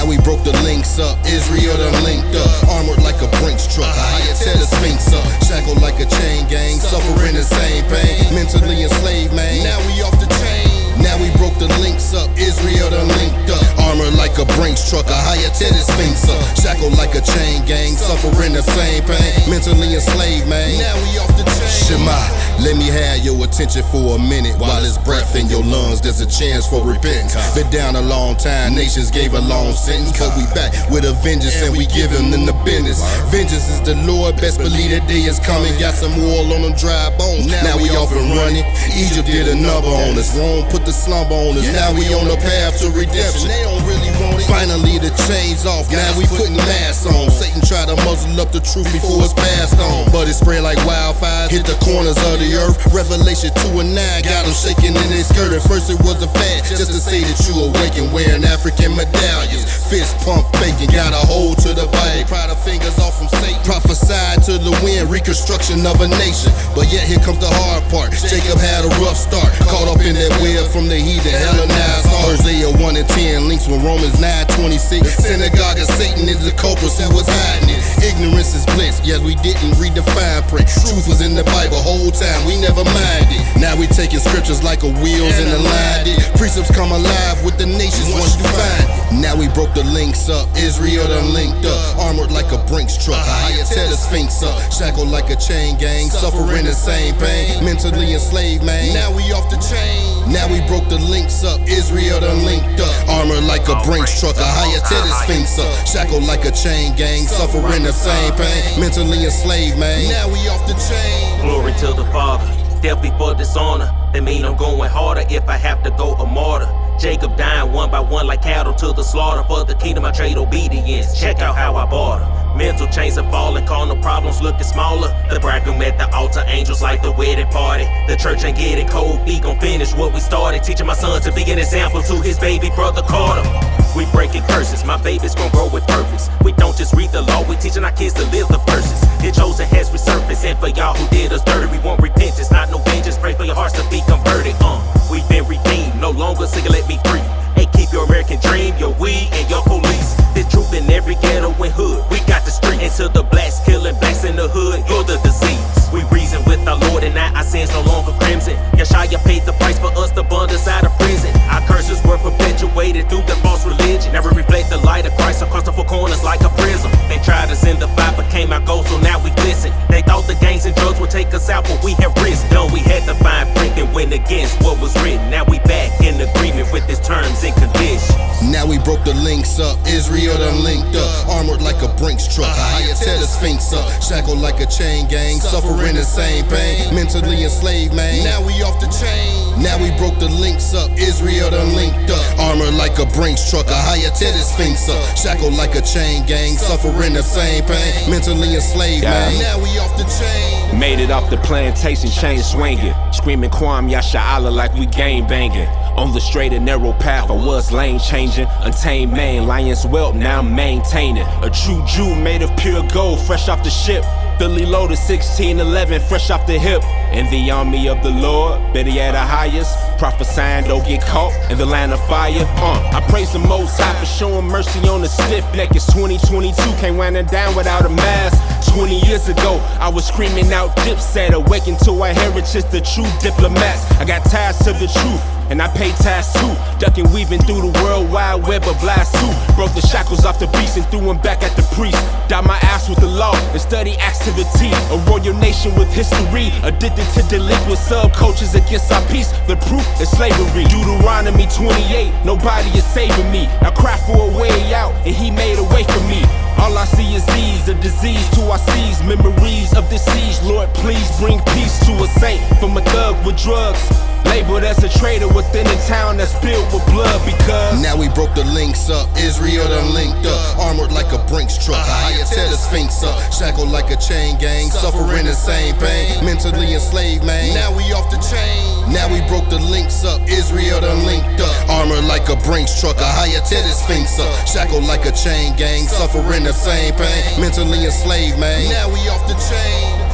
Now we broke the links up, Israel done linked up. Armored like a Brinks truck, I hire tear the Sphinx up. Shackled like a chain gang, suffering the same pain. Mentally enslaved, man, now we off the chain. Now we broke the links up, Israel done linked up. Armored like a Brinks truck, I hire tear the Sphinx up. Shackled like a chain gang, suffering the same pain. Mentally enslaved, man, now we off the chain. Shema, let me have your attention for a minute. While there's breath in your lungs, there's a chance for repentance. Been down a long time, nations gave a long sentence, but we back with a vengeance and we give them the business. Vengeance is the Lord, best believe that day is coming. Got some oil on them dry bones, now we off and running. Egypt did a number on us, Rome put the slumber on us. Now we on the path to redemption. They don't really want it. Finally the chains off, now we putting masks on. Satan tried to muzzle up the truth before it's passed on, but it spread like wildfire, hit the corners of the earth. Revelation 2 and 9 got them shaking in their skirt. At first it was a fad, just to say that you awaken, wearing African medallions, fist pump faking, got a hold to the Bible, pry the fingers off from Satan, prophesied to the wind, reconstruction of a nation. But yet here comes the hard part, Jacob had a rough start, caught up in that web from the heathen, Hellenized heart. Hosea 1 and 10 links with Romans 9:26. Synagogue of Satan is the culprit who was hiding it. Ignorance is bliss, yes we didn't read the fine print. Truth was in the Bible whole time, we never minded. Now we taking scriptures like a wheels and aligned it. Precepts come alive with the nations once you find it. Now we broke the links up, Israel done linked up. Armored like a Brinks truck, I hire tear the Sphinx up. Shackled like a chain gang, suffering the same pain. Mentally enslaved, man, now we off the chain. Now we broke the links up, Israel done linked up. Armored like a Brinks truck, I hire tear the Sphinx up. Shackled like a chain gang, suffering the same pain. Mentally enslaved, man, now we off the chain. Glory to the Father, death before dishonor. That mean I'm going harder if I have to go a martyr. Jacob dying one by one like cattle to the slaughter. For the kingdom I trade obedience, check out how I barter. Mental chains are falling, carnal problems looking smaller. The bridegroom at the altar, angels like the wedding party. The church ain't getting cold, we gon' finish what we started. Teaching my son to be an example to his baby brother Carter. We breaking curses, my baby's gon' grow with purpose. We don't just read the law, we teaching our kids to live the verses. His chosen has resurfaced, and for y'all who did us dirty, we want repentance, not no vengeance. Pray for your hearts to be converted. We've been redeemed, no longer single, let me free. Hey, keep your American dream, your weed and your police. There's truth in every ghetto and hood. We got the street into the blacks, killing blacks in the hood. You're the disease. We reason with our Lord and now our sins no longer crimson. Yasharahla paid the price for us to bond us out of prison. Our curses were perpetuated through the false religion. Never reflect the light of Christ across the four corners like a prism. They tried us in the fight, became our goal, so now we glisten. They thought the gangs and drugs would take us out, but we have risen. No, we had to find print and win against what was written. Now we back in agreement with its terms and conditions. Now we broke the links up, Israel done linked up. Armored like a Brinks truck, I hire tear the Sphinx up. Shackled like a chain gang, suffering the same pain. Mentally enslaved, man, now we off the chain. Now we broke the links up, Israel done linked up. Armored like a Brinks truck, I hire tear the Sphinx up. Shackled like a chain gang, suffering the same pain. Mentally enslaved, man, now we off the chain. Made it off the plantation, chain swinging, screaming Kwam Yasharahla like we game banging. On the straight and narrow path, I was lane changing. Untamed man, lion's whelp, now I'm maintaining. A true Jew made of pure gold, fresh off the ship. Fully loaded 1611, fresh off the hip. In the army of the Lord, Betty at the highest. Prophesying, don't get caught in the line of fire. I praise the Most High for showing mercy on the stiff neck. It's 2022, can't wind it down without a mask. 20 years ago, I was screaming out Dipset, awakened to our heritage, the true diplomats. I got ties to the truth, and I pay ties too. Ducking, weaving through the world wide web of lies too. Broke the shackles off the beast and threw them back at the priest. Dot my ass with the law and study activity. A royal nation with history, addicted to delinquent subcultures against our peace. The proof is slavery. Deuteronomy 28, nobody is saving me. I cry for a way out, and he made a way for me. All I see is ease, a disease to our seas. Memories of this siege, Lord please bring peace to a saint from a thug with drugs. Labeled as a traitor within a town that's filled with blood because now we broke the links up, Israel done linked up. Armored like a Brinks truck, I hire tear the Sphinx up. Shackled like a chain gang, suffering the same pain. Mentally enslaved, man, now we off the chain. Now we broke the links up, Israel done linked up. Armored like a Brinks truck, I hire tear the Sphinx up. Shackled like a chain gang, suffering the same pain. Mentally enslaved, man, now we off the chain.